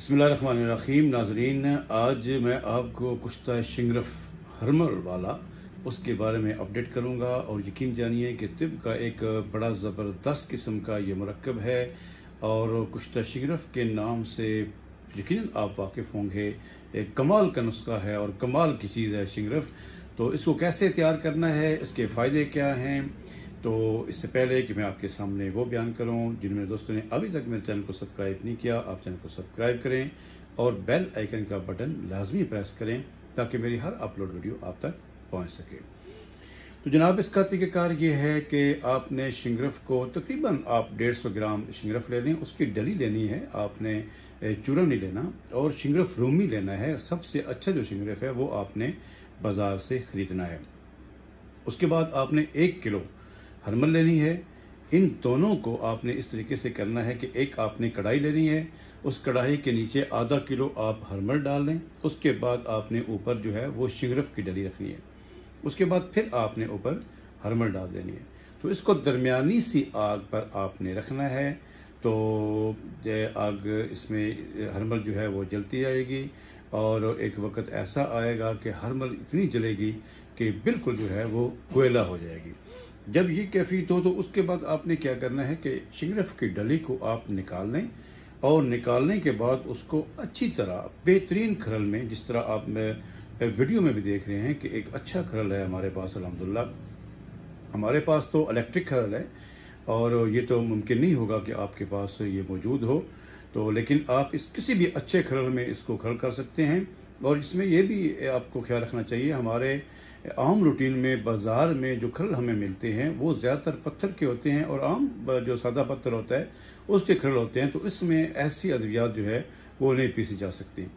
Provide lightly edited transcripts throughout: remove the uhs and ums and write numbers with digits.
बिस्मिल्लाहिर्रहमानिर्रहीम। नाजरीन, आज मैं आपको कुश्ता शिंगरफ हरमल वाला उसके बारे में अपडेट करूंगा और यकीन जानिए कि तिब का एक बड़ा ज़बरदस्त किस्म का ये मरकब है और कुश्ता शिंगरफ के नाम से यकीन आप वाकिफ़ होंगे। एक कमाल का नुस्खा है और कमाल की चीज़ है शिंगरफ। तो इसको कैसे तैयार करना है, इसके फ़ायदे क्या हैं, तो इससे पहले कि मैं आपके सामने वो बयान करूं, जिन मेरे दोस्तों ने अभी तक मेरे चैनल को सब्सक्राइब नहीं किया, आप चैनल को सब्सक्राइब करें और बेल आइकन का बटन लाजमी प्रेस करें ताकि मेरी हर अपलोड वीडियो आप तक पहुंच सके। तो जनाब, इसका तरीक़ाकार ये है कि आपने शिंगरफ को तकरीबन आप 150 ग्राम शिंगरफ ले लें। उसकी डली लेनी है, आपने चूरा नहीं लेना, और शिंगरफ रूमी लेना है। सबसे अच्छा जो शिंगरफ है वो आपने बाज़ार से ख़रीदना है। उसके बाद आपने 1 किलो हरमल लेनी है। इन दोनों को आपने इस तरीके से करना है कि एक आपने कढ़ाई लेनी है, उस कढ़ाई के नीचे आधा किलो आप हरमल डाल दें। उसके बाद आपने ऊपर जो है वो शिंगरफ की डली रखनी है। उसके बाद फिर आपने ऊपर हरमल डाल देनी है। तो इसको दरमियानी सी आग पर आपने रखना है। तो आग इसमें हरमल जो है वो जलती जाएगी और एक वक्त ऐसा आएगा कि हरमल इतनी जलेगी कि बिल्कुल जो है वो कोयला हो जाएगी। जब ये कैफियत हो तो उसके बाद आपने क्या करना है कि शिंगरफ की डली को आप निकाल लें और निकालने के बाद उसको अच्छी तरह बेहतरीन खरल में, जिस तरह आप वीडियो में भी देख रहे हैं कि एक अच्छा खरल है हमारे पास अल्हम्दुलिल्लाह। हमारे पास तो इलेक्ट्रिक खरल है और ये तो मुमकिन नहीं होगा कि आपके पास ये मौजूद हो, तो लेकिन आप इस किसी भी अच्छे खरल में इसको खरल कर सकते हैं। और इसमें यह भी आपको ख्याल रखना चाहिए, हमारे आम रूटीन में बाज़ार में जो खरल हमें मिलते हैं वो ज़्यादातर पत्थर के होते हैं और आम जो सादा पत्थर होता है उसके खरल होते हैं। तो इसमें ऐसी अद्वियात जो है वो नहीं पीसी जा सकती।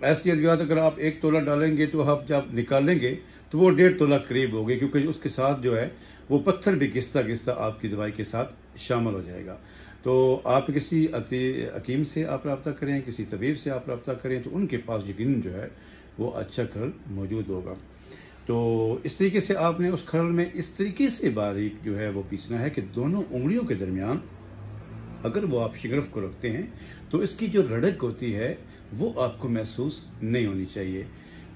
ऐसी अद्वियात अगर आप 1 तोला डालेंगे तो आप जब निकालेंगे तो वो 1.5 तोला करीब होगी, क्योंकि उसके साथ जो है वो पत्थर भी घिसता घिसता आपकी दवाई के साथ शामिल हो जाएगा। तो आप किसी हकीम से आप रब्ता करें, किसी तबीब से आप रब्ता करें, तो उनके पास यकीन जो है वो अच्छा खरल मौजूद होगा। तो इस तरीके से आपने उस खरल में इस तरीके से बारीक जो है वो पीसना है कि दोनों उंगलियों के दरमियान अगर वो आप शिंगरफ को रखते हैं तो इसकी जो रड़क होती है वो आपको महसूस नहीं होनी चाहिए।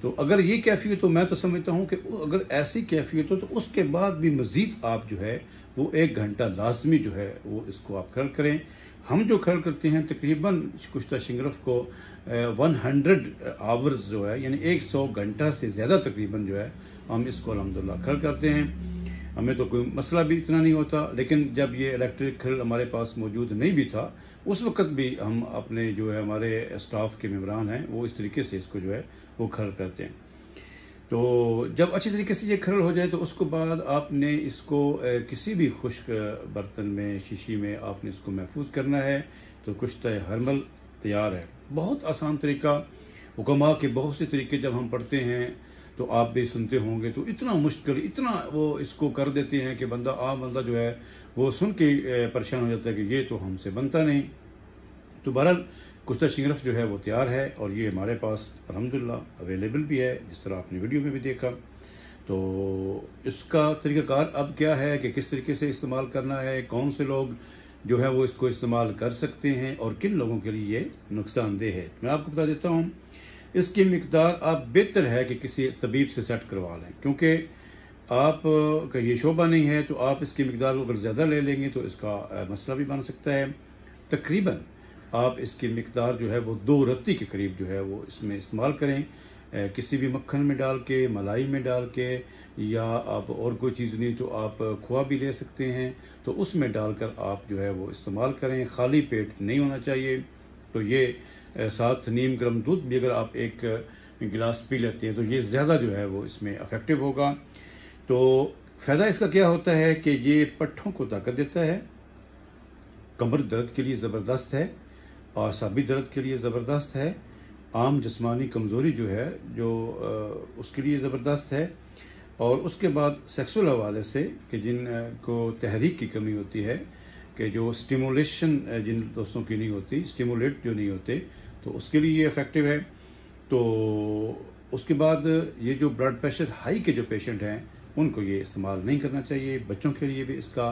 तो अगर ये कैफियत तो मैं तो समझता हूँ कि अगर ऐसी कैफियत हो तो उसके बाद भी मज़ीद आप जो है वो 1 घंटा लाजमी जो है वो इसको आप खरल करें। हम जो खरल करते हैं तकरीबन कुश्ता शिंगरफ को 100 आवर्स जो है, यानी 100 घंटा से ज़्यादा तकरीबन जो है हम इसको अल्हम्दुलिल्लाह खरल करते हैं। हमें तो कोई मसला भी इतना नहीं होता। लेकिन जब ये इलेक्ट्रिक खरल हमारे पास मौजूद नहीं भी था उस वक़्त भी हम अपने जो है हमारे स्टाफ के मेम्बरान हैं वो इस तरीके से इसको जो है वो खरल करते हैं। तो जब अच्छी तरीके से ये खरल हो जाए तो उसके बाद आपने इसको किसी भी खुश्क बर्तन में, शीशी में आपने इसको महफूज करना है। तो कुश्ता हरमल तैयार है। बहुत आसान तरीका, हुक्मा के बहुत से तरीके जब हम पढ़ते हैं तो आप भी सुनते होंगे, तो इतना मुश्किल, इतना वो इसको कर देते हैं कि आम बंदा जो है वो सुन के परेशान हो जाता है कि ये तो हमसे बनता नहीं। तो बहरहाल कुश्ता शिंगरफ जो है वो तैयार है और ये हमारे पास अल्हम्दुलिल्लाह अवेलेबल भी है, जिस तरह आपने वीडियो में भी देखा। तो इसका तरीक़ाकार अब क्या है कि किस तरीके से इस्तेमाल करना है, कौन से लोग जो है वो इसको इस्तेमाल कर सकते हैं और किन लोगों के लिए ये नुकसानदेह है, मैं आपको बता देता हूँ। इसकी मिकदार आप बेहतर है कि किसी तबीब से सेट करवा लें, क्योंकि आप का ये शोबा नहीं है तो आप इसकी मिकदार अगर ज़्यादा ले लेंगे तो इसका मसला भी बन सकता है। तकरीबन आप इसकी मिकदार जो है वो 2 रत्ती के करीब जो है वो इसमें इस्तेमाल करें। किसी भी मक्खन में डाल के, मलाई में डाल के, या आप और कोई चीज़ नहीं तो आप खोआ भी ले सकते हैं, तो उसमें डालकर आप जो है वो इस्तेमाल करें। खाली पेट नहीं होना चाहिए। तो ये साथ नीम गर्म दूध भी अगर आप 1 गिलास पी लेते हैं तो ये ज़्यादा जो है वो इसमें इफ़ेक्टिव होगा। तो फ़ायदा इसका क्या होता है कि ये पट्ठों को ताकत देता है, कमर दर्द के लिए ज़बरदस्त है, आसाबी दर्द के लिए ज़बरदस्त है, आम जिस्मानी कमज़ोरी जो है उसके लिए ज़बरदस्त है। और उसके बाद सेक्सुअल हवाले से कि जिनको तहरीक की कमी होती है, कि जो स्टिमुलेशन जिन दोस्तों की नहीं होती, स्टिमुलेट जो नहीं होते, तो उसके लिए ये इफ़ेक्टिव है। तो उसके बाद ये जो ब्लड प्रेशर हाई के जो पेशेंट हैं उनको ये इस्तेमाल नहीं करना चाहिए। बच्चों के लिए भी इसका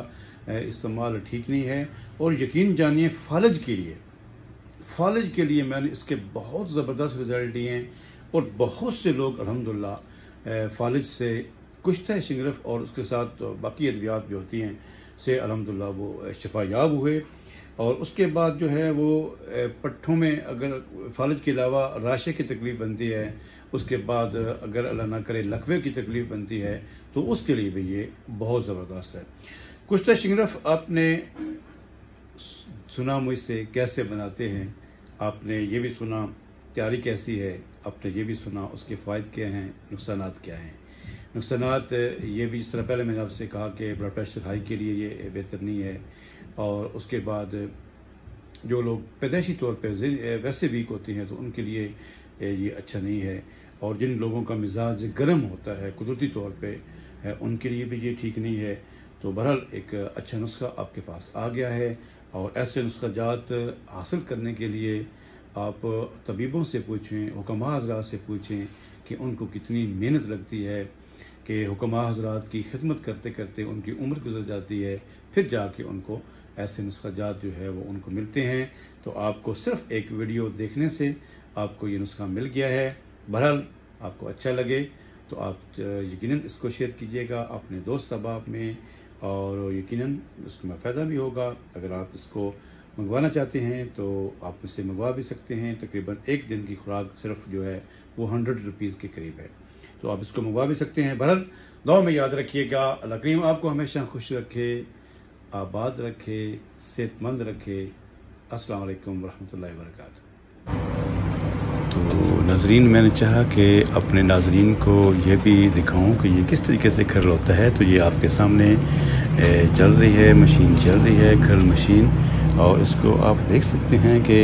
इस्तेमाल ठीक नहीं है। और यकीन जानिए फालिज के लिए मैंने इसके बहुत ज़बरदस्त रिज़ल्ट दिए हैं और बहुत से लोग अल्हम्दुलिल्लाह फालिज से कुश्ता शिंगरफ और उसके साथ बाकी अद्वियात भी होती हैं से अल्हम्दुलिल्लाह वो शिफायाब हुए। और उसके बाद जो है वो पट्ठों में अगर फालिज के अलावा राशे की तकलीफ़ बनती है, उसके बाद अगर अल्लाह ना करे लकवे की तकलीफ़ बनती है, तो उसके लिए भी ये बहुत ज़बरदस्त है। कुश्ता शिंगरफ आपने सुना मुझसे कैसे बनाते हैं, आपने ये भी सुना तैयारी कैसी है, आपने ये भी सुना उसके फ़ायदे क्या हैं, नुकसानात क्या हैं। नुकसानात ये भी, जिस तरह पहले मैंने आपसे कहा कि ब्लड प्रेशर हाई के लिए ये बेहतर नहीं है, और उसके बाद जो लोग पैदाइशी तौर पर वैसे वीक होते हैं तो उनके लिए ये अच्छा नहीं है, और जिन लोगों का मिजाज गर्म होता है कुदरती तौर पे उनके लिए भी ये ठीक नहीं है। तो बहरहाल एक अच्छा नुस्खा आपके पास आ गया है, और ऐसे नुस्खा जात हासिल करने के लिए आप तबीबों से पूछें, हुक्मा हज़रात से पूछें कि उनको कितनी मेहनत लगती है, कि हुक्मा हज़रात की खिदमत करते करते उनकी उम्र गुजर जाती है, फिर जाके उनको ऐसे नुस्खा जात जो है वो उनको मिलते हैं। तो आपको सिर्फ एक वीडियो देखने से आपको ये नुस्खा मिल गया है। बहरहाल आपको अच्छा लगे तो आप यकीनन इसको शेयर कीजिएगा अपने दोस्त अहबाब में, और यकीनन उसमें फ़ायदा भी होगा। अगर आप इसको मंगवाना चाहते हैं तो आप मुझसे मंगवा भी सकते हैं। तकरीबन एक दिन की खुराक सिर्फ जो है वो 100 रुपीज़ के करीब है, तो आप इसको मंगवा भी सकते हैं। बहरहाल दुआ में याद रखिएगा, अल्लाह करीम आपको हमेशा खुश रखे, आबाद रखे, सेहतमंद रखे। अस्सलाम वालेकुम रहमतुल्लाहि व बरकातहू। तो नाज़रीन, मैंने चाहा कि अपने नाज़रीन को ये भी दिखाऊं कि ये किस तरीके से खरल होता है। तो ये आपके सामने चल रही है मशीन, चल रही है खरल मशीन, और इसको आप देख सकते हैं कि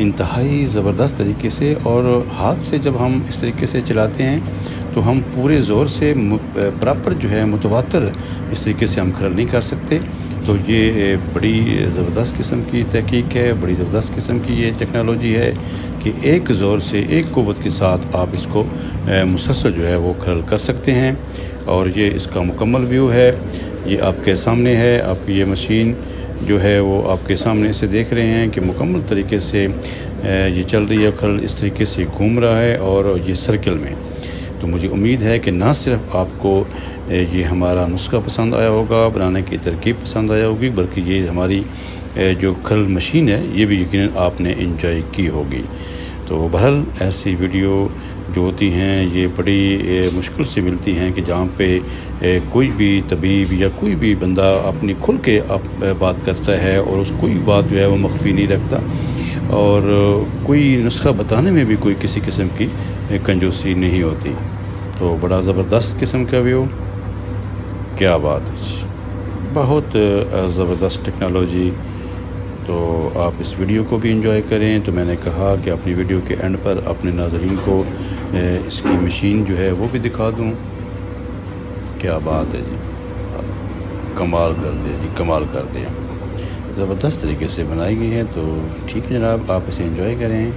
इंतहाई ज़बरदस्त तरीके से, और हाथ से जब हम इस तरीके से चलाते हैं तो हम पूरे ज़ोर से बराबर जो है मुतवातर इस तरीके से हम खरल नहीं कर सकते। तो ये बड़ी ज़बरदस्त किस्म की तहकीक है, बड़ी ज़बरदस्त किस्म की ये टेक्नोलॉजी है कि एक ज़ोर से, एक क़ुव्वत के साथ आप इसको मुसलसल जो है वो खरल कर सकते हैं। और ये इसका मुकम्मल व्यू है, ये आपके सामने है। आप ये मशीन जो है वो आपके सामने से देख रहे हैं कि मुकम्मल तरीके से ये चल रही है, खरल इस तरीके से घूम रहा है और ये सर्किल में। तो मुझे उम्मीद है कि ना सिर्फ आपको ये हमारा नुस्खा पसंद आया होगा, बनाने की तरकीब पसंद आया होगी, बल्कि ये हमारी जो खरल मशीन है ये भी यकीनन आपने इंजॉय की होगी। तो बहरहाल ऐसी वीडियो जो होती हैं ये बड़ी मुश्किल से मिलती हैं कि जहाँ पे कोई भी तबीब या कोई भी बंदा अपनी खुल के बात करता है और उस कोई बात जो है वो मख्फी नहीं रखता, और कोई नुस्खा बताने में भी कोई किसी किस्म की कंजूसी नहीं होती। तो बड़ा ज़बरदस्त किस्म का व्यू, क्या बात है, बहुत ज़बरदस्त टेक्नोलॉजी। तो आप इस वीडियो को भी एंजॉय करें। तो मैंने कहा कि अपनी वीडियो के एंड पर अपने नाज़रीन को इसकी मशीन जो है वो भी दिखा दूं। क्या बात है जी, कमाल कर दिया जी, कमाल कर दिया, ज़बरदस्त तरीके से बनाई गई है। तो ठीक है जनाब, आप इसे एंजॉय करें।